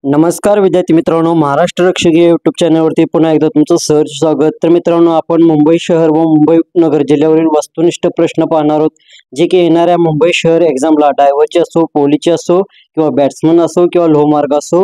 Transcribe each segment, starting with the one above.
नमस्कार विद्यार्थी मित्रांनो, महाराष्ट्र रक्षक या यूट्यूब चॅनलवरती पुन्हा एकदा तुमचं सहर्ष स्वागत। तर मित्रांनो, आपण मुंबई शहर व मुंबई उपनगर जिल्ह्यावरील वस्तुनिष्ठ प्रश्न पाहणार आहोत, जे की येणाऱ्या मुंबई शहर एक्झामला डायव्हरचे असो, पोलीसचे असो किंवा बॅट्समन असो किंवा लोहमार्ग असो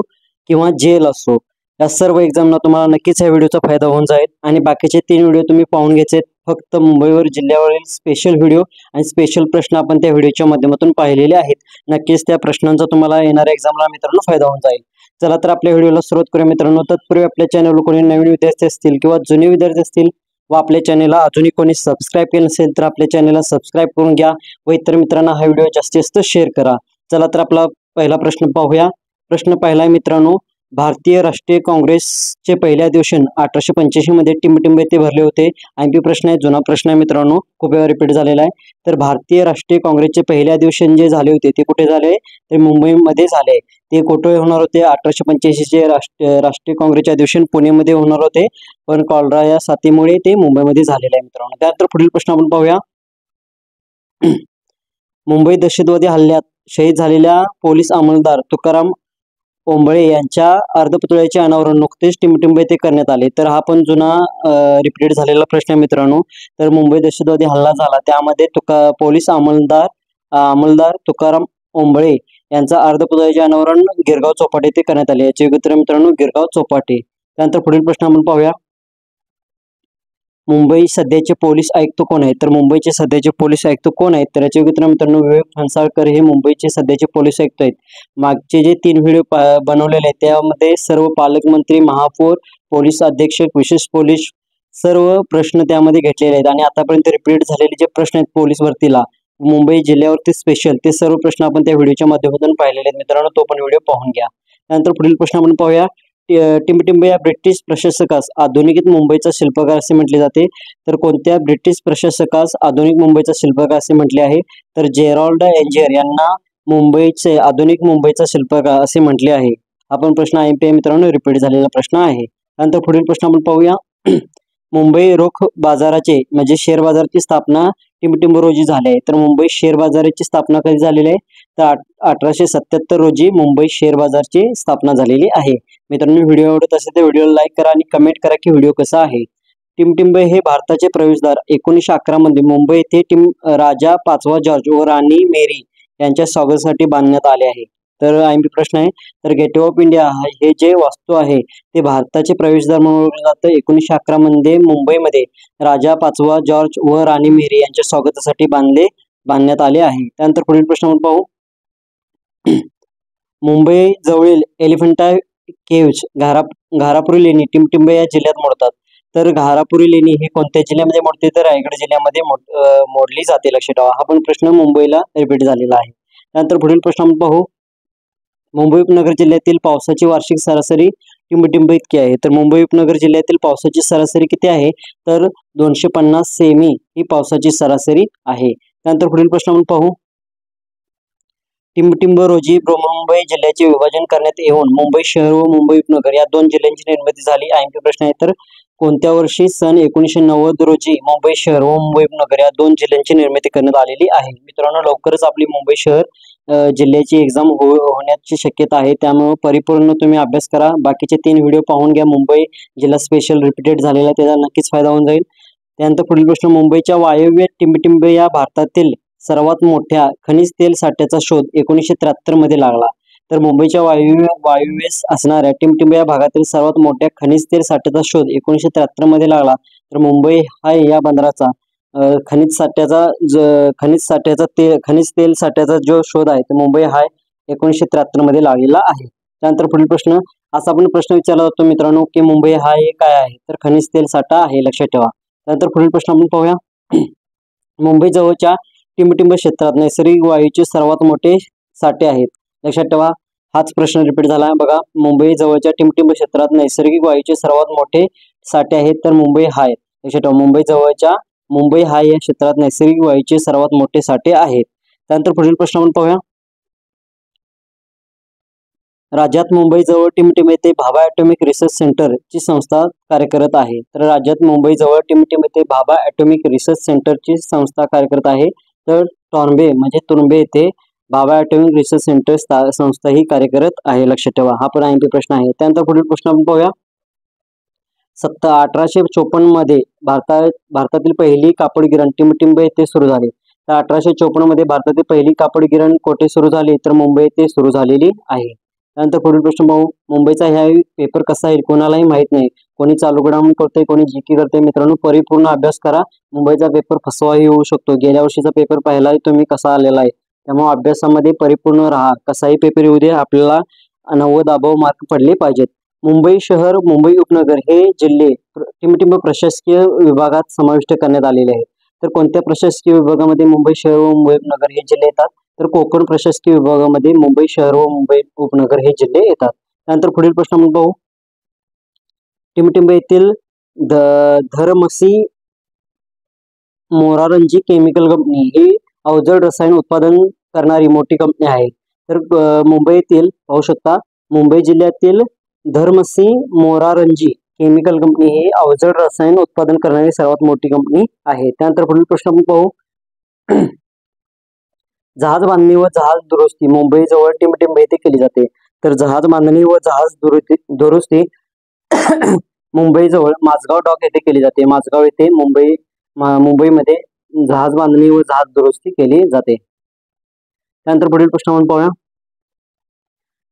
किंवा जेल असो, या सर्व एक्झामला तुम्हाला नक्कीच या व्हिडिओचा फायदा होऊन जाईल। आणि बाकीचे 3 व्हिडिओ तुम्ही पाहून घ्यायचे, फक्त मुंबईवर जिल्ह्यावरील स्पेशल व्हिडिओ आणि स्पेशल प्रश्न आपण त्या व्हिडिओच्या माध्यमातून पाहिलेले आहेत। नक्कीच त्या प्रश्नांचा तुम्हाला येणाऱ्या एक्झामला मित्रांनो फायदा होऊन जाईल। चला तर आपल्या व्हिडिओला सुरुवात करूया मित्रांनो। तत्पूर्वी आपल्या चॅनलवर कोणी नवीन विद्यार्थी असतील किंवा जुने विद्यार्थी असतील व आपल्या चॅनलला अजूनही कोणी सबस्क्राइब केलं नसेल तर आपल्या चॅनलला सबस्क्राइब करून घ्या व इतर मित्रांना हा व्हिडिओ जास्तीत जास्त शेअर करा। चला तर आपला पहिला प्रश्न पाहूया। प्रश्न पहिला आहे मित्रांनो, भारतीय राष्ट्रीय काँग्रेसचे पहिले अधिवेशन 1885 मध्ये टिंबटिंब येथे भरले होते। आयएमपी प्रश्न आहे, जुना प्रश्न आहे मित्रांनो, खूप वेळा रिपीट झालेला आहे। तर भारतीय राष्ट्रीय काँग्रेसचे पहिले अधिवेशन जे झाले होते ते कुठे झाले, ते मुंबईमध्ये झाले। ते कुठे होणार होते, 1885 चे राष्ट्रीय काँग्रेसचे अधिवेशन पुणेमध्ये होणार होते, पण कॉलरा या साथीमुळे ते मुंबईमध्ये झालेले आहे मित्रांनो। त्यानंतर पुढील प्रश्न आपण पाहूया। मुंबई दहशतवादी हल्ल्यात शहीद झालेल्या पोलीस अंमलदार तुकाराम ओंबळे यांच्या अर्धपुतळ्याचे अनावरण नुकतेच टिंबटिंब येथे करण्यात आले। तर हा पण जुना रिपीट झालेला प्रश्न आहे मित्रांनो। तर मुंबई दहशतवादी हल्ला झाला, त्यामध्ये पोलीस अंमलदार तुकाराम ओंबळे यांचा अर्धपुतळ्याचे अनावरण गिरगाव चौपाटी येथे करण्यात आले। याचे उत्तर मित्रांनो गिरगाव चौपाटी। त्यानंतर पुढील प्रश्न आपण पाहूया। मुंबई सध्याचे पोलीस आयुक्त कोण आहेत, तर मुंबईचे सध्याचे पोलीस आयुक्त कोण आहेत, तर याचे उत्तर मित्रांनो विवेक फणसळकर हे मुंबईचे सध्याचे पोलीस आयुक्त आहेत। मागचे जे 3 व्हिडिओ बनवलेले आहेत त्यामध्ये सर्व पालकमंत्री, महापौर, पोलीस अधीक्षक, विशेष पोलीस सर्व प्रश्न त्यामध्ये घेतलेले आहेत। आणि आतापर्यंत रिपीट झालेले जे प्रश्न आहेत पोलीस भरतीला मुंबई जिल्ह्यावरती स्पेशल, ते सर्व प्रश्न आपण त्या व्हिडिओच्या माध्यमातून पाहिलेले आहेत मित्रांनो, तो पण व्हिडिओ पाहून घ्या। त्यानंतर पुढील प्रश्न आपण पाहूया। टिंबटिंब या ब्रिटिश प्रशासकास आधुनिक मुंबईचा शिल्पकार असे म्हटले जाते, तर कोणत्या ब्रिटिश प्रशासकास आधुनिक मुंबईचा शिल्पकार असे म्हटले आहे, तर जेरॉल्ड एंजियर यांना आधुनिक मुंबईचा शिल्पकार असे म्हटले आहे। आपण प्रश्न आयएमपी मित्रांनो रिपीट झालेला प्रश्न आहे। त्यानंतर पुढील प्रश्न आपण पाहूया। मुंबई रोख बाजाराचे म्हणजे शेअर बाजाराची स्थापना टिंबटिंब रोजी झाली आहे, तर मुंबई शेअर बाजाराची स्थापना कधी झालेली आहे, तर 1877 रोजी मुंबई शेअर बाजारची स्थापना झालेली आहे। मित्रांनो, व्हिडिओ आवडत असेल तर व्हिडिओला लाईक करा आणि कमेंट करा की व्हिडिओ कसा आहे। टिंबटिंब हे भारताचे प्रवेशद्वार 1911 मध्ये मुंबई येथे राजा 5वा जॉर्ज व राणी मेरी यांच्या स्वागतासाठी बांधण्यात आले आहे। तर आयएमपी प्रश्न आहे, तर गेटवे ऑफ इंडिया हे जे वास्तू आहे ते भारताचे प्रवेशद्वार म्हणून ओळखले जाते। 1911 मध्ये मुंबईमध्ये राजा 5वा जॉर्ज व राणी मेरी यांच्या स्वागतासाठी बांधण्यात आले आहे। त्यानंतर पुढील प्रश्न आपण पाहू। मुंबई जवळील एलिफंटा केव्ज घारापुरी लेणी टिंबटिंब या जिल्ह्यात मोडतात, तर घारापुरी लेणी हे कोणत्या जिल्ह्यामध्ये मोडते, तर रायगड जिल्ह्यामध्ये मोडली जाते, लक्षात ठेवा। हा पण प्रश्न मुंबईला रिपीट झालेला आहे। त्यानंतर पुढील प्रश्न आपण पाहू। मुंबई उपनगर जिल्ह्यातील पावसाची वार्षिक सरासरी टिंबटिंब इतकी आहे, तर मुंबई उपनगर जिल्ह्यातील पावसाची सरासरी किती आहे, तर 250 सेमी ही पावसाची सरासरी आहे। त्यानंतर पुढील प्रश्न आपण पाहू। टिंबटिंब रोजी मुंबई जिल्ह्याचे विभाजन करण्यात येऊन मुंबई शहर व मुंबई उपनगर या 2 जिल्ह्यांची निर्मिती झाली। आयएमपी प्रश्न आहे, तर कोणत्या वर्षी, सन 1990 रोजी मुंबई शहर व मुंबई उपनगर या 2 जिल्ह्यांची निर्मिती करण्यात आलेली आहे। मित्रांनो, लवकरच आपली मुंबई शहर जिल्ह्याची एक्झाम होण्याची शक्यता आहे, त्यामुळे परिपूर्ण तुम्ही अभ्यास करा। बाकीचे 3 व्हिडिओ पाहून घ्या, मुंबई जिल्हा स्पेशल रिपीटेड झालेला, त्याचा नक्कीच फायदा होऊन जाईल। त्यानंतर पुढील प्रश्न, मुंबईच्या वायव्य टिंबटिंब या भारतातील सर्वात मोठ्या खनिज तेल साठ्याचा शोध 1973 मध्ये लागला, तर मुंबईच्या वायव्येस असणाऱ्या टिंबटिंब या भागातील सर्वात मोठ्या खनिज तेल साठ्याचा शोध 1973 मध्ये लागला। तर मुंबई हा या बंदराचा खनिज तेल साठ्याचा जो शोध आहे तो मुंबई हा 1973 मध्ये लागलेला आहे। त्यानंतर पुढील प्रश्न, असा आपण प्रश्न विचारला जातो मित्रांनो की मुंबई हा काय आहे, तर खनिज तेल साठा आहे, लक्षात ठेवा। त्यानंतर पुढील प्रश्न आपण पाहूया। मुंबई जवळच्या टिंबटिंब क्षेत्रात नैसर्गिक वायूचे सर्वात मोठे साठे आहेत, लक्षात ठेवा। हाच प्रश्न रिपीट झाला बघा। मुंबई जवळच्या टिंबटिंब क्षेत्रात नैसर्गिक वायूचे सर्वात मोठे साठे आहेत, तर मुंबई हा आहे, लक्षात ठेवा। मुंबई हा या क्षेत्रात नैसर्गिक वायूचे सर्वात मोठे साठे आहेत। त्यानंतर पुढील प्रश्न आपण पाहूया। राज्यात मुंबई जवळ टिंबटिंब येथे भाभा ॲटॉमिक रिसर्च सेंटर ची संस्था कार्यरत आहे, तर राज्यात मुंबई जवळ टिंबटिंब येथे भाभा ॲटॉमिक रिसर्च सेंटर ची संस्था कार्यरत आहे। तर तुर्बे येथे भाभा ॲटॉमिक रिसर्च सेंटर संस्था ही कार्यरत आहे, लक्षात ठेवा. हा पण IMP प्रश्न आहे. त्यानंतर पुढील प्रश्न आपण पाहूया. 1854 मध्ये भारतातील पहिली कापड गिरण टिंबटिंब येथे सुरू झाली. तर 1854 मध्ये भारतातील पहिली कापड गिरण कोठे सुरू झाली, तर मुंबई येथे सुरू झालेली आहे. त्यानंतर पुढील प्रश्न पाहू. मुंबईचा ह्या पेपर कसा येईल कोणालाही माहित नाही. कोणी चालू घडामोडी करते, कोणी जीके करते. मित्रांनो, परिपूर्ण अभ्यास करा. मुंबईचा पेपर फसवाही होऊ शकतो. गेल्या वर्षीचा पेपर पाहिलाय तुम्ही कसा आलेला आहे. त्यामुळे अभ्यासामध्ये परिपूर्ण राहा. कसाही पेपर येऊ दे, आपल्याला 90 अबोव मार्क पडले पाहिजेत. मुंबई शहर, मुंबई उपनगर हे जिल्हे टिंबटिंब प्रशासकीय विभागात समाविष्ट करण्यात आलेले आहेत. तर कोणत्या प्रशासकीय विभागामध्ये मुंबई शहर व मुंबई उपनगर हे जिल्हे येतात, तर कोकण प्रशासकीय विभागामध्ये मुंबई शहर व मुंबई उपनगर हे जिल्हे येतात. त्यानंतर पुढील प्रश्न आपण पाहू. टिंबटिंब येथील धरमसी मोरारंजी केमिकल कंपनी ही अवजड रसायन उत्पादन करणारी मोठी कंपनी आहे. तर मुंबई येथील पाहू शकता, मुंबई जिल्ह्यातील धर्मसी मोरारंजी केमिकल कंपनी ही अवजड रसायन उत्पादन करणारी सर्वात मोठी कंपनी आहे. त्यानंतर पुढील प्रश्न आपण पाहू. जहाज बांधणी व जहाज दुरुस्ती मुंबई जवळ टिंबटिंब येथे केली जाते. तर जहाज बांधणी व जहाज दुरुस्ती मुंबई जवळ माझगाव डॉक येथे केली जाते. माझगाव येथे मुंबईमध्ये जहाज बांधणी व जहाज दुरुस्ती केली जाते. त्यानंतर पुढील प्रश्न आपण पाहूया.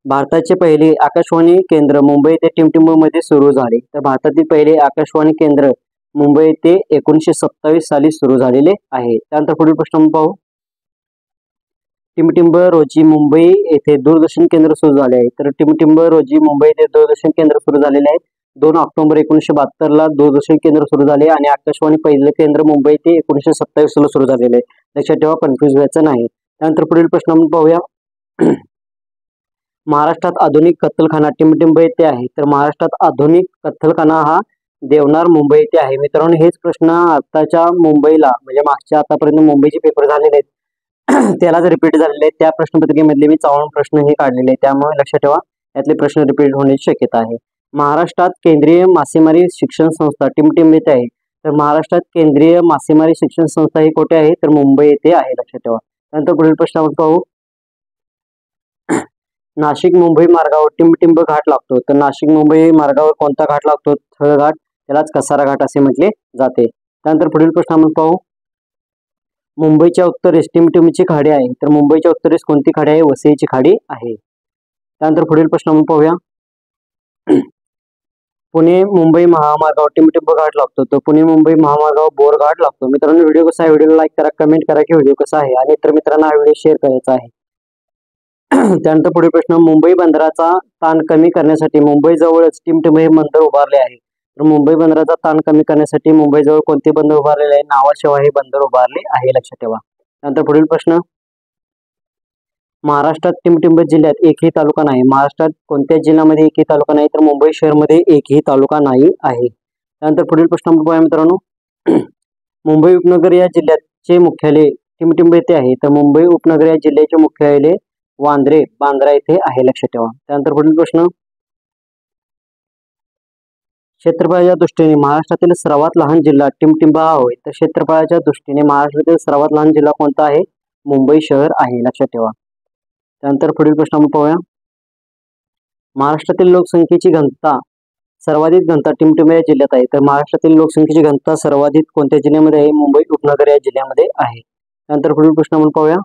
भारताचे पहिले आकाशवाणी केंद्र मुंबई येथे टिंबटिंबमध्ये सुरू झाले. तर भारतातील पहिले आकाशवाणी केंद्र मुंबई येथे 1927 साली सुरू झालेले आहे. त्यानंतर पुढील प्रश्न आपण पाहू. टिंबटिंब रोजी मुंबई येथे दूरदर्शन केंद्र सुरू झाले आहे. तर टिंबटिंब रोजी मुंबई येथे दूरदर्शन केंद्र सुरू झालेले आहे. 2 ऑक्टोबर 1972 ला दूरदर्शन केंद्र सुरू झाले आणि आकाशवाणी पहिले केंद्र मुंबई येथे 1927 ला सुरू झालेले आहे. लक्षात ठेवा, कन्फ्युज व्हायचं नाही. त्यानंतर पुढील प्रश्न आपण पाहूया. महाराष्ट्रात आधुनिक कत्तलखाना टिंबटिंब येथे आहे. तर महाराष्ट्रात आधुनिक कत्तलखाना हा देवनार मुंबई येथे आहे. मित्रांनो, हेच प्रश्न आताच्या मुंबईला म्हणजे मागच्या आतापर्यंत मुंबईचे पेपर झालेले आहेत त्यालाच रिपीट झालेले आहेत. त्या प्रश्नपत्रिकेमधले मी 54 प्रश्न हे काढलेले आहेत. त्यामुळे लक्षात ठेवा, यातले प्रश्न रिपीट होण्याची शक्यता आहे. महाराष्ट्रात केंद्रीय मासेमारी शिक्षण संस्था टिंबटिंब येथे आहे. तर महाराष्ट्रात केंद्रीय मासेमारी शिक्षण संस्था ही कुठे आहे, तर मुंबई येथे आहे. लक्षात ठेवा. त्यानंतर पुढील प्रश्न आपण पाहू. नाशिक मुंबई मार्गावर टिंबटिंब घाट लागतो. तर नाशिक मुंबई मार्गावर कोणता घाट लागतो, थळ घाट, त्यालाच कसारा घाट असे म्हटले जाते. त्यानंतर पुढील प्रश्न आपण पाहू. मुंबईच्या उत्तरेस टिंबटिंबची खाडी आहे. तर मुंबईच्या उत्तरेस कोणती खाडी आहे, वसईची खाडी आहे. त्यानंतर पुढील प्रश्न आपण पाहूया. पुणे मुंबई महामार्गावर टिंबटिंब घाट लागतो. तर पुणे मुंबई महामार्गावर बोर घाट लागतो. मित्रांनो, व्हिडिओ कसा आहे, व्हिडिओला लाईक करा, कमेंट करा की व्हिडिओ कसा आहे आणि इतर मित्रांना हा व्हिडिओ शेअर करायचा आहे. त्यानंतर पुढील प्रश्न. मुंबई बंदराचा ताण कमी करण्यासाठी मुंबई जवळच टिंबटिंब हे बंदर उभारले आहे. तर मुंबई बंदराचा ताण कमी करण्यासाठी मुंबई जवळ कोणते बंदर उभारलेले आहे, नावाशिवाय हे बंदर उभारले आहे. लक्षात ठेवा. त्यानंतर पुढील प्रश्न. महाराष्ट्रात टिंबटिंब जिल्ह्यात एकही तालुका नाही. महाराष्ट्रात कोणत्या जिल्ह्यामध्ये एकही तालुका नाही, तर मुंबई शहरमध्ये एकही तालुका नाही आहे. त्यानंतर पुढील प्रश्न आपण पाहूया मित्रांनो. मुंबई उपनगर या जिल्ह्याचे मुख्यालय टिंबटिंब येथे आहे. तर मुंबई उपनगर या जिल्ह्याचे मुख्यालय बांद्रा येथे आहे. लक्षात ठेवा. त्यानंतर पुढील प्रश्न. क्षेत्रफळाच्या दृष्टीने महाराष्ट्रातील सर्वात लहान जिल्हा टिंबटिंब हा होय. तर क्षेत्रफळाच्या दृष्टीने महाराष्ट्रातील सर्वात लहान जिल्हा कोणता आहे, मुंबई शहर आहे. लक्षात ठेवा. त्यानंतर पुढील प्रश्न आपण पाहूया. महाराष्ट्रातील लोकसंख्येची घनता सर्वाधिक घनता टिंबटिंब या जिल्ह्यात आहे. तर महाराष्ट्रातील लोकसंख्येची घनता सर्वाधिक कोणत्या जिल्ह्यामध्ये आहे, मुंबई उपनगर या जिल्ह्यामध्ये आहे. त्यानंतर पुढील प्रश्न आपण पाहूया.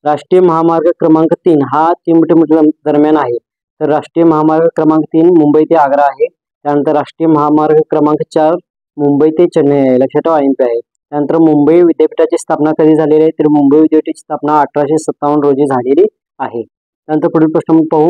राष्ट्रीय महामार्ग क्रमांक 3 हा टिंबटिंब दरम्यान आहे. तर राष्ट्रीय महामार्ग क्रमांक 3 मुंबई ते आग्रा आहे. त्यानंतर राष्ट्रीय महामार्ग क्रमांक 4 मुंबई ते चेन्नई आहे. लक्षात ठेवा, IMP आहे. त्यानंतर मुंबई विद्यापीठाची स्थापना कधी झालेली आहे, तर मुंबई विद्यापीठाची स्थापना 1857 रोजी झालेली आहे. त्यानंतर पुढील प्रश्न पाहू.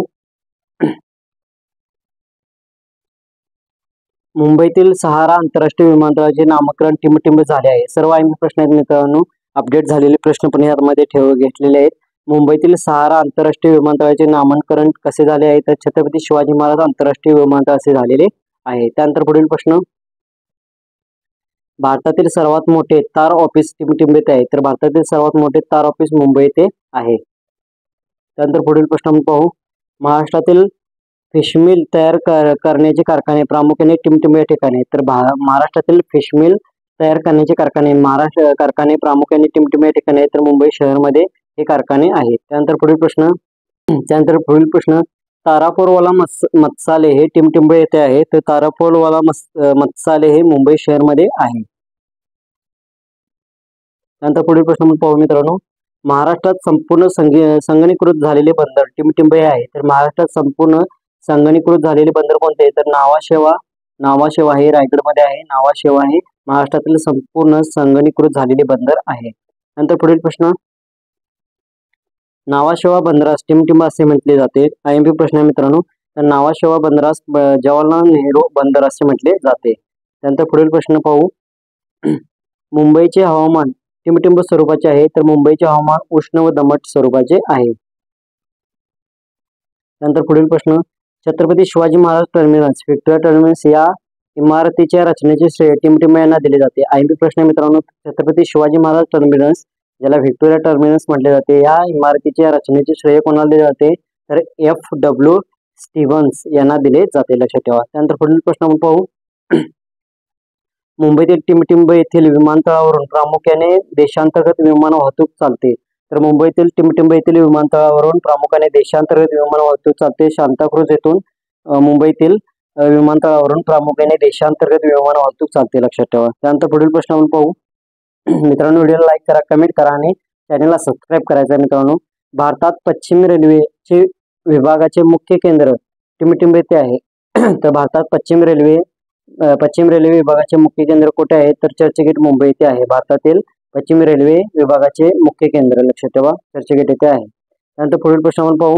मुंबईतील सहारा आंतरराष्ट्रीय विमानतळाचे नामकरण टिंबटिंब झाले आहे. सर्व IMP प्रश्न आहेत मित्रांनो, अपडेट झालेले प्रश्न पण यामध्ये घेतलेले आहेत. मुंबईतील सहारा आंतरराष्ट्रीय विमानतळाचे नामकरण कसे झाले आहे, तर छत्रपती शिवाजी महाराज आंतरराष्ट्रीय विमानतळ असे झालेले आहे. त्यानंतर पुढील प्रश्न. भारतातील सर्वात मोठे तार ऑफिस टिंबटिंब येथे आहे. तर भारतातील सर्वात मोठे तार ऑफिस मुंबई येथे आहे. त्यानंतर पुढील प्रश्न आपण पाहू. महाराष्ट्रातील फिशमिल तयार करण्याचे कारखाने प्रामुख्याने टिंबटिंब या ठिकाणी. तर महाराष्ट्रातील फिशमिल तयार करण्याचे कारखाने प्रामुख्याने टिंबटिंब या ठिकाणी आहे. तर मुंबई शहरमध्ये हे कारखाने आहेत. त्यानंतर पुढील प्रश्न तारापूरवाला मत्साले हे टिमटिंब येथे आहे, तर तारापूरवाला मत्साले हे मुंबई शहरमध्ये आहे. त्यानंतर पुढील प्रश्न पाहू मित्रांनो, महाराष्ट्रात संपूर्ण संगणीकृत झालेले बंदर टिमटिंब हे आहे, तर महाराष्ट्रात संपूर्ण संगणीकृत झालेले बंदर कोणते, तर नावाशेवा हे रायगडमध्ये आहे. नावाशेवा हे महाराष्ट्रातील संपूर्ण संगणीकृत झालेले बंदर आहे. नंतर पुढील प्रश्न, नावाशेवा बंदरास टिमटिंब असे म्हटले जाते. IMP प्रश्न आहे मित्रांनो, तर नावाशेवा बंदरास जवाहरलाल नेहरू बंदर असे म्हटले जाते. त्यानंतर पुढील प्रश्न पाहू, मुंबईचे हवामान टिमटिंब स्वरूपाचे आहे, तर मुंबईचे हवामान उष्ण व दमट स्वरूपाचे आहे. त्यानंतर पुढील प्रश्न, Chhatrapati Shivaji Maharaj terminus Victoria terminus या इमारतीच्या रचनेचे श्रेय टिमटिंब यांना दिले जाते. IMP प्रश्न आहे मित्रांनो, छत्रपती शिवाजी महाराज टर्मिनस ज्याला व्हिक्टोरिया टर्मिनस म्हटले जाते, या इमारतीच्या रचनेचे श्रेय कोणाला दिले जाते, तर FW स्टीव्हन्स यांना दिले जाते, लक्षात ठेवा. त्यानंतर पुढील प्रश्न आपण पाहू, मुंबईतील टिमटिंब येथील विमानतळावरून प्रामुख्याने देशांतर्गत विमान वाहतूक चालते, तर मुंबईतील टिमटिंब येथील विमानतळावरून प्रामुख्याने देशांतर्गत विमान वाहतूक चालते. सांताक्रूझ येथून मुंबईतील विमानतळावरून प्रामुख्याने देशांतर्गत विमान वाहतूक चालते, लक्षात ठेवा. त्यानंतर पुढील प्रश्न आपण पाहू, मित्रांनो व्हिडिओला लाईक करा, कमेंट करा आणि चॅनलला सबस्क्राईब करायचं आहे. मित्रांनो, भारतात पश्चिम रेल्वेचे विभागाचे मुख्य केंद्र टिमटिंब येथे आहे, तर भारतात पश्चिम रेल्वे विभागाचे मुख्य केंद्र कुठे आहे, तर चर्चगेट मुंबई येथे आहे. भारतातील पश्चिम रेल्वे विभागाचे मुख्य केंद्र, लक्षात ठेवा, चर्चगेट येथे आहे. त्यानंतर पुढील प्रश्न आपण पाहू,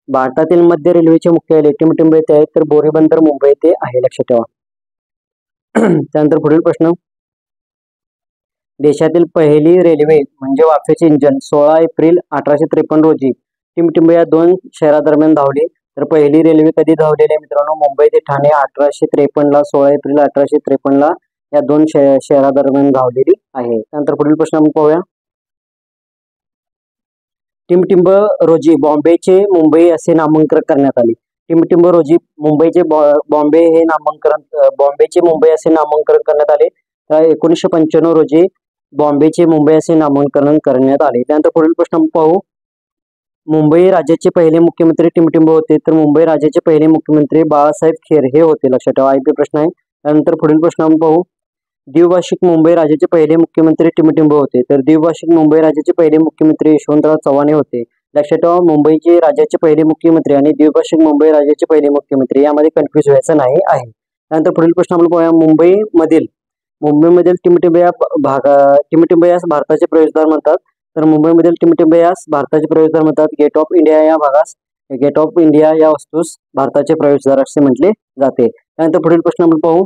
भारतातील मध्य रेल्वेचे मुख्यालय टिमटिंब येथे आहे, तर बोरीबंदर मुंबई येथे आहे, लक्षात ठेवा. त्यानंतर पुढील प्रश्न, देशातील पहिली रेल्वे म्हणजे वाफेचे इंजन 16 एप्रिल 1853 रोजी टिमटिंब या दोन शहरादरम्यान धावली, तर पहिली रेल्वे कधी धावलेली आहे मित्रांनो, मुंबई ते ठाणे 1853 16 एप्रिल 1853 या दोन शहरादरम्यान धावलेली आहे. त्यानंतर पुढील प्रश्न आपण पाहूया, टिमटिंब रोजी बॉम्बेचे मुंबई असे नामांकन करण्यात आले. टिमटिंब रोजी मुंबईचे बॉम्बेचे मुंबई असे नामांकन करण्यात आले. तर 1995 रोजी बॉम्बेचे मुंबई असे नामांकन करण्यात आले. त्यानंतर पुढील प्रश्न आपण पाहू, मुंबई राज्याचे पहिले मुख्यमंत्री टिमटिंब होते, तर मुंबई राज्याचे पहिले मुख्यमंत्री बाळासाहेब खेर हे होते, लक्षात ठेवा. IP प्रश्न आहे. त्यानंतर पुढील प्रश्न आपण पाहू, द्विभाषिक मुंबई राज्याचे पहिले मुख्यमंत्री टिमटिंब होते, तर द्विभाषिक मुंबई राज्याचे पहिले मुख्यमंत्री यशवंतराव चव्हाण होते, लक्षात ठेवा. मुंबईचे राज्याचे पहिले मुख्यमंत्री आणि द्विभाषिक मुंबई राज्याचे पहिले मुख्यमंत्री यामध्ये कन्फ्युज व्हायचं नाही आहे. त्यानंतर पुढील प्रश्न आपण पाहूया, मुंबईमधील टिमटिंब यास भारताचे प्रवेशद्वार म्हणतात, तर मुंबईमधील टिमटिंब यास भारताचे प्रवेशद्वार म्हणतात. गेट ऑफ इंडिया या वस्तूस भारताचे प्रवेशद्वार असे म्हटले जाते. त्यानंतर पुढील प्रश्न आपण पाहू,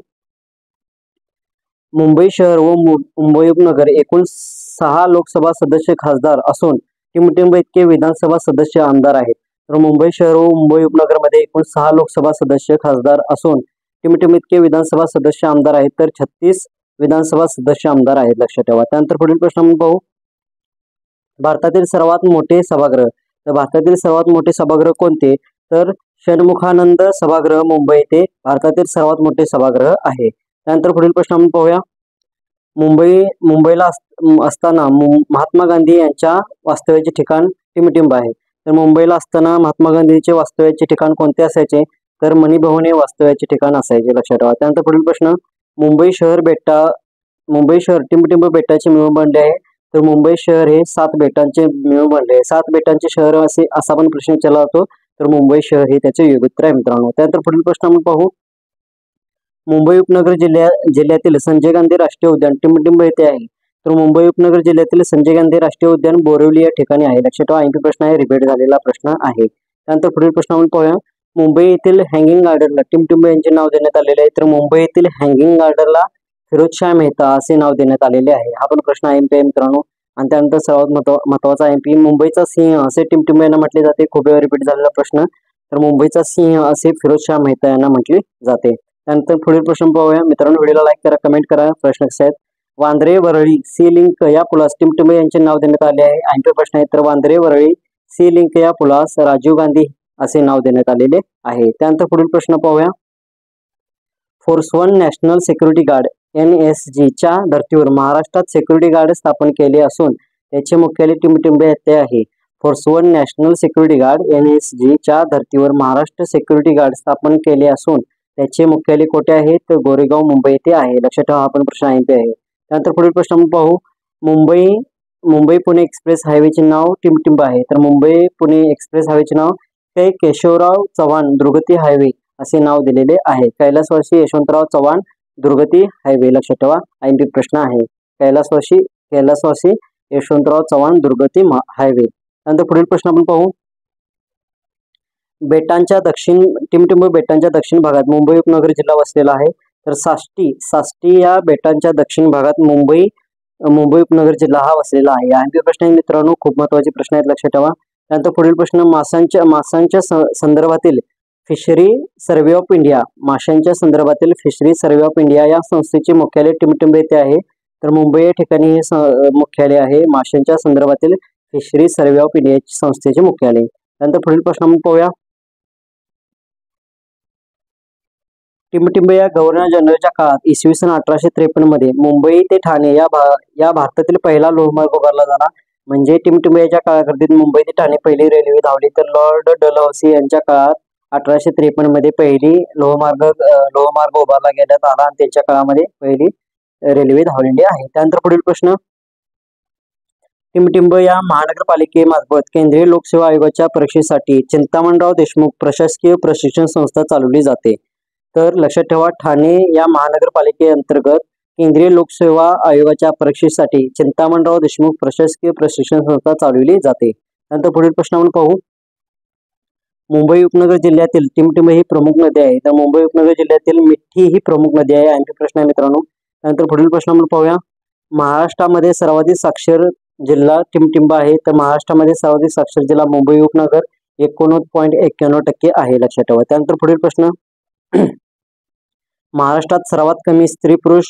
मुंबई शहर व मुंबई उपनगर एकूण 6 लोकसभा सदस्य खासदार असून टिमटिंब इतके विधानसभा सदस्य आमदार आहेत, तर मुंबई शहर व मुंबई उपनगरमध्ये एकूण 6 लोकसभा सदस्य खासदार असून टिमटिंब इतके विधानसभा सदस्य आमदार आहेत, तर 36 विधानसभा सदस्य आमदार आहेत, लक्षात ठेवा. त्यानंतर पुढील प्रश्न आपण पाहू, भारतातील सर्वात मोठे सभागृह, तर भारतातील सर्वात मोठे सभागृह कोणते, तर षण्मुखानंद सभागृह मुंबई येथे भारतातील सर्वात मोठे सभागृह आहे. त्यानंतर पुढील प्रश्न आपण पाहूया, मुंबईला असताना महात्मा गांधी यांच्या वास्तव्याचे ठिकाण टिमटिंब आहे, तर मुंबईला असताना महात्मा गांधीचे वास्तव्याचे ठिकाण कोणते असायचे, तर मणीभवन हे वास्तव्याचे ठिकाण असायचे, लक्षात ठेवा. त्यानंतर पुढील प्रश्न, मुंबई शहर टिमटिंब बेटाचे मिळून बनले आहे, तर मुंबई शहर हे 7 बेटांचे मिळून बनले आहे. 7 बेटांचे शहर असा पण प्रश्न विचारला जातो, तर मुंबई शहर हे त्याचे योग्य उत्तर आहे मित्रांनो. त्यानंतर पुढील प्रश्न आपण पाहू, मुंबई उपनगर जिल्ह्यातील संजय गांधी राष्ट्रीय उद्यान टिमटिंब येथे आहे, तर मुंबई उपनगर जिल्ह्यातील संजय गांधी राष्ट्रीय उद्यान बोरिवली या ठिकाणी आहे, लक्षात ठेवा. IP प्रश्न आहे, रिपीट झालेला प्रश्न आहे. त्यानंतर पुढील प्रश्न आपण पाहूया, मुंबई येथील हँगिंग गार्डनला टिमटिंब यांचे नाव देण्यात आलेले आहे, तर मुंबई येथील हँगिंग गार्डनला फिरोजशाह मेहता असे नाव देण्यात आलेले आहे. हा पण प्रश्न IMP आहे मित्रांनो. आणि त्यानंतर सर्वात महत्वाचा IMP, मुंबईचा सिंह असे टिमटिंब यांना म्हटले जाते, खूप वेळा रिपीट झालेला प्रश्न, तर मुंबईचा सिंह असे फिरोजशाह मेहता यांना म्हटले जाते. त्यानंतर पुढील प्रश्न पाहूया मित्रांनो, व्हिडिओला लाईक करा, कमेंट करा. प्रश्न कसे आहेत, वांद्रे वरळी सी लिंक या पुलास टिमटिंब यांचे नाव देण्यात आले आहे. IMP प्रश्न आहे, तर वांद्रे वरळी सी लिंक या पुलास राजीव गांधी असे नाव देण्यात आलेले आहे. त्यानंतर पुढील प्रश्न पाहूया, force 1 national security guard NSG च्या धर्तीवर महाराष्ट्रात सिक्युरिटी गार्ड स्थापन केले असून त्याचे मुख्यालय टिंबटिंब येथे आहे. Force one national security guard NSG च्या धर्तीवर महाराष्ट्र सिक्युरिटी गार्ड स्थापन केले असून त्याचे मुख्यालय कोठे आहे तर गोरेगाव मुंबई येथे आहे. लक्षात ठेवा, हा पण प्रश्न आहे. त्यानंतर पुढील प्रश्न आपण पाहू. मुंबई पुणे एक्सप्रेस हायवेचे नाव टिंबटिंब आहे. तर मुंबई पुणे एक्सप्रेस हायवेचे नाव ते केशवराव चव्हाण दुर्गती हायवे असे नाव दिलेले आहे. कैलासवासी यशवंतराव चव्हाण दुर्गती हायवे. लक्षात ठेवा, IMP प्रश्न आहे. कैलासवासी यशवंतराव चव्हाण दुर्गती हायवे. त्यानंतर पुढील प्रश्न आपण पाहू. टिंबटिंब बेटांच्या दक्षिण भागात मुंबई उपनगर जिल्हा वसलेला आहे. तर साष्टी या बेटांच्या दक्षिण भागात मुंबई उपनगर जिल्हा हा वसलेला आहे. आणखी प्रश्न आहे मित्रांनो, खूप महत्त्वाचे प्रश्न आहेत, लक्षात ठेवा. त्यानंतर पुढील प्रश्न, माशांच्या संदर्भातील फिशरी सर्व्हे ऑफ इंडिया माशांच्या संदर्भातील फिशरी सर्व्हे ऑफ इंडिया या संस्थेचे मुख्यालय टिंबटिंब येथे आहे. तर मुंबई या ठिकाणी हे मुख्यालय आहे. माशांच्या संदर्भातील फिशरी सर्व्हे ऑफ इंडिया संस्थेचे मुख्यालय. त्यानंतर पुढील प्रश्न आपण पाहूया. टिंबटिंब या गव्हर्नर जनरलच्या काळात इसवी सन 1853 मध्ये मुंबई ते ठाणे या भारतातील पहिला लोहमार्ग उभारला झाला. म्हणजे टिंबटिंब याच्या काळाकरतीत मुंबई ते ठाणे पहिली रेल्वे धावली. तर लॉर्ड डलहौसी यांच्या काळात 1853 मध्ये पहिली लोहमार्ग उभारला घेण्यात आला आणि त्यांच्या काळामध्ये पहिली रेल्वे धावलेली आहे. त्यानंतर पुढील प्रश्न, टिंबटिंब या महानगरपालिकेमार्फत केंद्रीय लोकसेवा आयोगाच्या परीक्षेसाठी चिंतामणराव देशमुख प्रशासकीय प्रशिक्षण संस्था चालवली जाते. तर लक्षात ठेवा, ठाणे या महानगरपालिकेअंतर्गत केंद्रीय लोकसेवा आयोगाच्या परीक्षेसाठी चिंतामणराव देशमुख प्रशासकीय प्रशिक्षण संस्था चालवली जाते. त्यानंतर पुढील प्रश्न आपण पाहू. मुंबई उपनगर जिल्ह्यातील टिंबटिंब ही प्रमुख नदी आहे. तर मुंबई उपनगर जिल्ह्यातील मिठी ही प्रमुख नदी आहे. आणखी प्रश्न आहे मित्रांनो. त्यानंतर पुढील प्रश्न आपण पाहूया. महाराष्ट्रामध्ये सर्वाधिक साक्षर जिल्हा टिंबटिंब आहे. तर महाराष्ट्रामध्ये सर्वाधिक साक्षर जिल्हा मुंबई उपनगर 89.91% आहे. लक्षात ठेवा. त्यानंतर पुढील प्रश्न, महाराष्ट्रात सर्वात कमी स्त्री पुरुष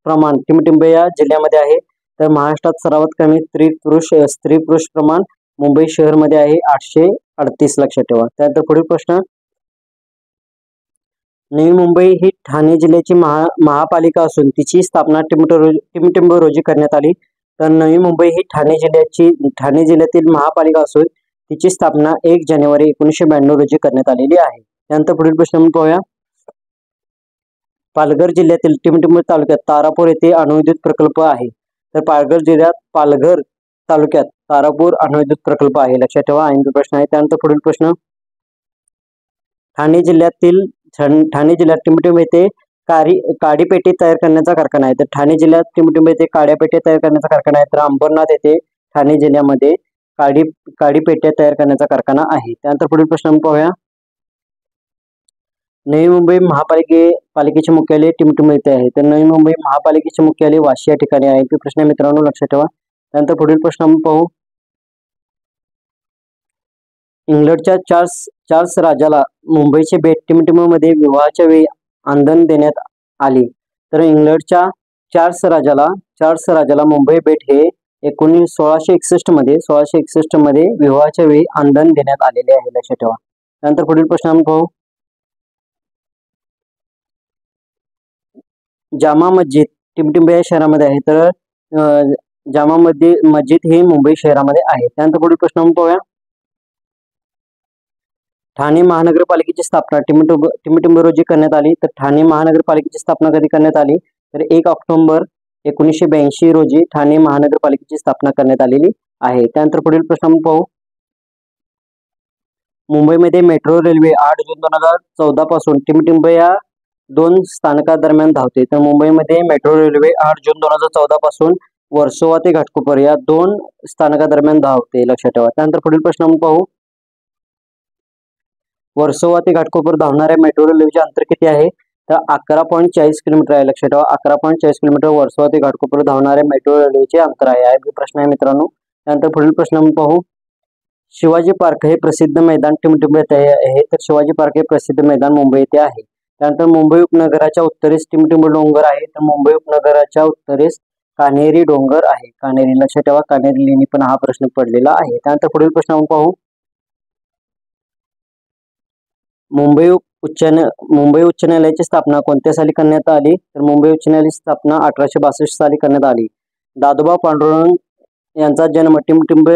प्रमाण टिंबटिंब या जिल्ह्यामध्ये आहे. तर महाराष्ट्रात सर्वात कमी स्त्री पुरुष प्रमाण मुंबई शहरमध्ये आहे, 838. लक्षात ठेवा. त्यानंतर पुढील प्रश्न, नवी मुंबई ही ठाणे जिल्ह्याची महापालिका असून तिची स्थापना टिंबटिंब रोजी करण्यात आली. तर नवी मुंबई ही ठाणे जिल्ह्यातील महापालिका असून तिची स्थापना 1 जानेवारी 1992 रोजी करण्यात आलेली आहे. त्यानंतर पुढील प्रश्न आपण पाहूया. पालघर जिल्ह्यातील टिंबटिंब तालुक्यात तारापूर येथे अणुविद्युत प्रकल्प आहे. तर पालघर तालुक्यात तारापूर अणुविद्युत प्रकल्प आहे. लक्षात ठेवा, IMP प्रश्न आहे. त्यानंतर पुढील प्रश्न, ठाणे जिल्ह्यात टिंबटिंब येथे काडीपेटी तयार करण्याचा कारखाना आहे. तर ठाणे जिल्ह्यात टिंबटिंब येथे काड्यापेट्या तयार करण्याचा कारखाना आहे. तर अंबरनाथ येथे ठाणे जिल्ह्यामध्ये काडीपेट्या तयार करण्याचा कारखाना आहे. त्यानंतर पुढील प्रश्न आपण पाहूया. नवी मुंबई महापालिकेचे मुख्यालय टिंबटिंब येथे आहे. तर नवी मुंबई महापालिकेचे मुख्यालय वाशी या ठिकाणी आहे. तो प्रश्न मित्रांनो, लक्षात ठेवा. त्यानंतर पुढील प्रश्न आपण पाहू. इंग्लंडच्या चार्ल्स राजाला मुंबईचे बेट टिंबटिंब मध्ये विवाहाच्या वेळी आंदण देण्यात आली. तर इंग्लंडच्या चार्ल्स राजाला मुंबई बेट हे 1661 मध्ये विवाहाच्या वेळी आंदण देण्यात आलेले आहे. लक्षात ठेवा. त्यानंतर पुढील प्रश्न आपण पाहू. जामा मस्जिद टिंबटिंब या शहरामध्ये आहे. तर जामा मस्जिद ही मुंबई शहरामध्ये आहे. त्यानंतर पुढील प्रश्न आपण पाहूया. ठाणे महानगरपालिकेची स्थापना टिंबटिंब रोजी करण्यात आली. तर ठाणे महानगरपालिकेची स्थापना कधी करण्यात आली तर 1 ऑक्टोबर 1982 रोजी ठाणे महानगरपालिकेची स्थापना करण्यात आलेली आहे. त्यानंतर पुढील प्रश्न आपण पाहू. मुंबईमध्ये मेट्रो रेल्वे 8 जून 2014 पासून टिंबटिंब या 2 स्थानकादरम्यान धावते. तर मुंबईमध्ये मेट्रो रेल्वे 8 जून 2014 पासून वर्सोवा ते घाटकोपर या 2 स्थानकादरम्यान धावते. लक्षात ठेवा. त्यानंतर पुढील प्रश्न आपण पाहू. वर्सोवा ते घाटकोपर धावणाऱ्या मेट्रो रेल्वेचे अंतर किती आहे तर 11.40 किलोमीटर आहे. लक्षात ठेवा, 11.40 किलोमीटर वर्सोवा ते घाटकोपर धावणाऱ्या मेट्रो रेल्वेचे अंतर आहे. हा प्रश्न आहे मित्रांनो. त्यानंतर पुढील प्रश्न आपण पाहू. शिवाजी पार्क हे प्रसिद्ध मैदान टिंबटिंब येथे आहे. तर शिवाजी पार्क हे प्रसिद्ध मैदान मुंबई येथे आहे. त्यानंतर मुंबई उपनगराच्या उत्तरेस टिंबटिंब डोंगर आहे. तर मुंबई उपनगराच्या उत्तरेस कान्हेरी डोंगर आहे. कान्हेरी. लक्षात ठेवा, कान्हेरी लेणी पण हा प्रश्न पडलेला आहे. त्यानंतर पुढील प्रश्न आपण पाहू. मुंबई उच्च न्यायालयाची स्थापना कोणत्या साली करण्यात आली तर मुंबई उच्च न्यायालयाची स्थापना 1862 साली करण्यात आली. दादोबा पांडुरंग यांचा जन्म टिमटिंब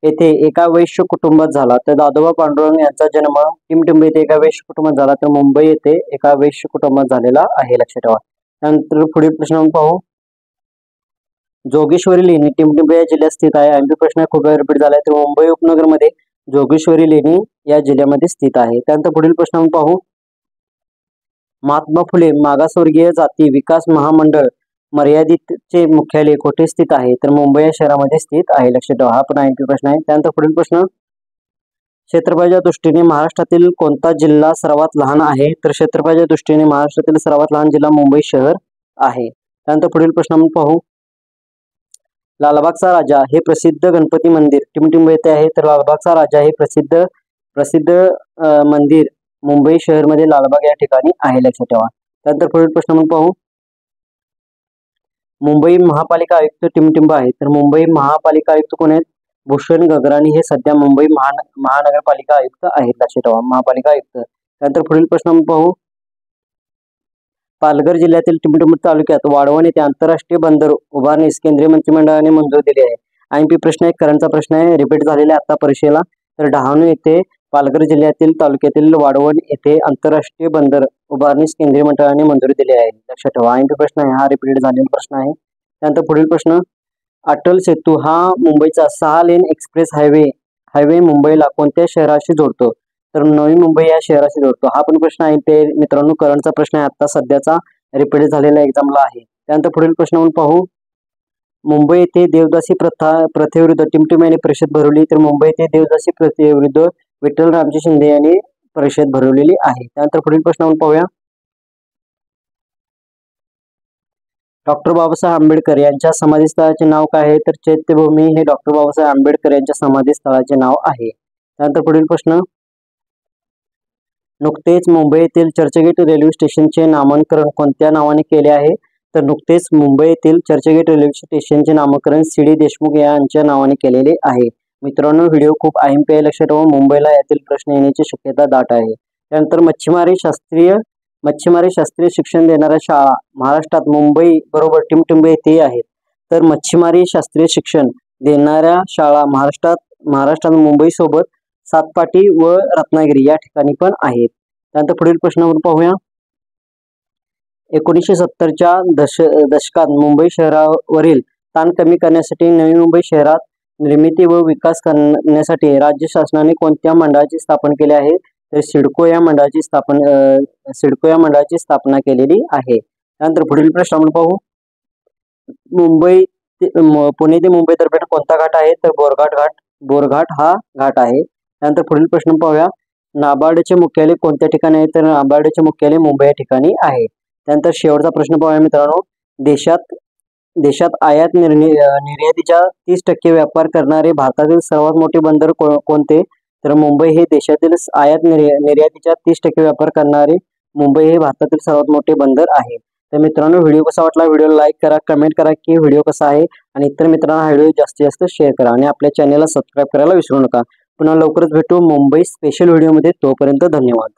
येथे एका वैश्य कुटुंबात झाला, तर दादोबा पांडुरंग यांचा जन्म टिमटिंब येथे एका वैश्य कुटुंबात झाला, तर मुंबई येथे एका वैश्य कुटुंबात झालेला आहे, लक्षात ठेवा. त्यानंतर पुढील प्रश्न पाहू. जोगेश्वरी लेणी टिमटिंब या जिल्ह्यात स्थित आहे. एमपी प्रश्न खूप वेळा रिपीट झालाय, तर मुंबई उपनगरमध्ये जोगेश्वरी लेणी या जिल्ह्यामध्ये स्थित आहे. त्यानंतर पुढील प्रश्न पाहू. महात्मा फुले मागासवर्गीय जाती विकास महामंडळ मर्यादितचे मुख्यालय कोठे स्थित आहे, तर मुंबई या शहरामध्ये स्थित आहे, लक्षात ठेवा. हा पण एमपी प्रश्न आहे. त्यानंतर पुढील प्रश्न. क्षेत्रफळाच्या दृष्टीने महाराष्ट्रातील कोणता जिल्हा सर्वात लहान आहे, तर क्षेत्रफळाच्या दृष्टीने महाराष्ट्रातील सर्वात लहान जिल्हा मुंबई शहर आहे. त्यानंतर पुढील प्रश्न आपण पाहू. लालबागचा राजा हे प्रसिद्ध गणपती मंदिर टिमटिंब येथे आहे, तर लालबागचा राजा हे प्रसिद्ध मंदिर मुंबई शहरमध्ये लालबाग या ठिकाणी आहे, लक्षात ठेवा. त्यानंतर पुढील प्रश्न आपण पाहू. मुंबई महापालिका आयुक्त टिमटिंब आहे, तर मुंबई महापालिका आयुक्त कोण आहेत? भूषण गगराणी हे सध्या मुंबई महानगरपालिका आयुक्त आहेत, लक्षात ठेवा, महापालिका आयुक्त. त्यानंतर पुढील प्रश्न आपण पाहू. पालघर जिल्ह्यातील टिमटिंब तालुक्यात वाढवण येथे आंतरराष्ट्रीय बंदर उभारण्यास केंद्रीय मंत्रिमंडळाने मंजुरी दिली आहे. एमपी प्रश्न आहे, करंटचा प्रश्न आहे, रिपीट झालेला आता परीक्षेला. तर डहाणू येथे पालघर जिल्ह्यातील तालुक्यातील वाढवण येथे आंतरराष्ट्रीय बंदर उभारण्यास केंद्रीय मंत्रिमंडळाने मंजुरी दिली आहे, लक्षात ठेवा. एमपी प्रश्न आहे, हा रिपीट झालेला प्रश्न आहे. त्यानंतर पुढील प्रश्न. अटल सेतू हा मुंबईचा 6 लेन एक्सप्रेस हायवे मुंबईला कोणत्या शहराशी जोडतो, तर नवी मुंबई या शहराशी जोडतो. हा पण प्रश्न आहे, ते मित्रांनो करंटचा प्रश्न आहे, आता सध्याचा रिपीट झालेला एक्झामला आहे. त्यानंतर पुढील प्रश्न आपण पाहू. मुंबई येथे देवदासी प्रथेविरुद्ध टिमटिंब यांनी परिषद भरवली, तर मुंबई येथे देवदासी प्रथेविरुद्ध विठ्ठल रामजी शिंदे यांनी परिषद भरवलेली आहे. त्यानंतर पुढील प्रश्न आपण पाहूया. डॉक्टर बाबासाहेब आंबेडकर यांच्या समाधीस्थळाचे नाव काय आहे, तर चैत्यभूमी हे डॉक्टर बाबासाहेब आंबेडकर यांच्या समाधीस्थळाचे नाव आहे. त्यानंतर पुढील प्रश्न. नुकतेच मुंबई येथील चर्चगेट रेल्वे स्टेशनचे नामकरण कोणत्या नावाने केले आहे, तर नुकतेच मुंबई येथील चर्चगेट रेल्वे स्टेशनचे नामकरण सी.डी. देशमुख यांच्या नावाने केलेले आहे. मित्रांनो व्हिडिओ खूप IMP आहे, लक्षात ठेवा, मुंबईला यातील प्रश्न येण्याची शक्यता दाट आहे. त्यानंतर मच्छीमारी शास्त्रीय शिक्षण देणाऱ्या शाळा महाराष्ट्रात मुंबई बरोबर टिमटिंब येथे आहेत, तर मच्छीमारी शास्त्रीय शिक्षण देणाऱ्या शाळा महाराष्ट्रात मुंबई सोबत सातपाटी व रत्नागिरी या ठिकाणी पण आहेत. त्यानंतर पुढील प्रश्नावर पाहूया. 1970च्या दशकात मुंबई शहरावरील ताण कमी करण्यासाठी नवी मुंबई शहरात निर्मिती व विकास करण्यासाठी राज्य शासनाने कोणत्या मंडळाची स्थापना केली आहे, तर सिडको या मंडळाची स्थापना केलेली आहे. त्यानंतर पुढील प्रश्न आपण पाहू. पुणे ते मुंबई दरम्यान कोणता घाट आहे, तर बोरघाट हा घाट आहे. त्यानंतर पुढील प्रश्न पाहूया. नाबार्डचे मुख्यालय कोणत्या ठिकाणी आहे, तर नाबार्डचे मुख्यालय मुंबई या ठिकाणी आहे. त्यानंतर शेवटचा प्रश्न पाहूया मित्रांनो. देशात आयात निर्यातीच्या 30% व्यापार करणारे भारतातील सर्वात मोठे बंदर कोणते, तर मुंबई हे देशातील आयात निर्यातीच्या 30% व्यापार करणारे मुंबई हे भारतातील सर्वात मोठे बंदर आहे. तर मित्रांनो व्हिडिओ कसा वाटला, व्हिडिओला लाईक करा, कमेंट करा की व्हिडिओ कसा आहे, आणि इतर मित्रांना व्हिडिओ जास्तीत जास्त शेअर करा, आणि आपल्या चॅनलला सबस्क्राईब करायला विसरू नका. पुन्हा लवकरच भेटू मुंबई स्पेशल व्हिडिओमध्ये. तोपर्यंत धन्यवाद.